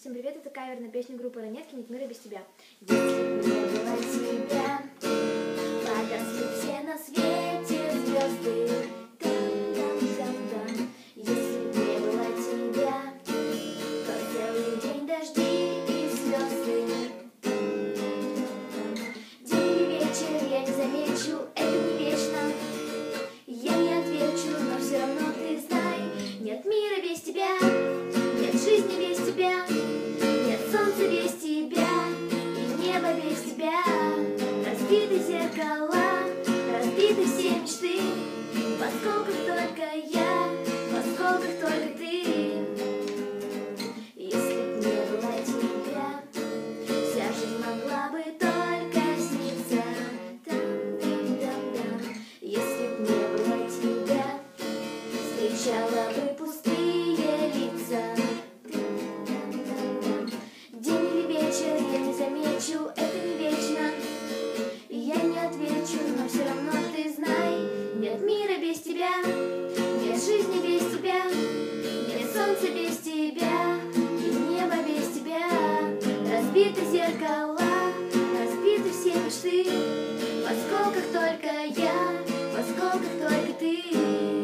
Всем привет, это кавер на песню группы Ранетки «Нет мира без тебя». Если бы не было тебя, погасли все на свете звезды. Там-там-там-там. Если бы не было тебя, то целый день дожди и слезы. День и вечер я не замечу, это не вечно. Я не отвечу, но все равно ты знай, нет мира без тебя, нет жизни без тебя, нет солнца без тебя и неба без тебя. Разбиты зеркала, разбиты все мечты, в осколках только я, в осколках только ты. Если б не было тебя, вся жизнь могла бы только сниться. Там-там-там-там. Если б не было тебя, встречала бы пустые лица. День или вечер я не замечу, это не вечно. Я не отвечу, но все равно ты знай, нет мира без тебя, нет жизни без тебя, нет солнца без тебя и неба без тебя. Разбиты зеркала, разбиты все мечты, в осколках только я, в осколках только ты.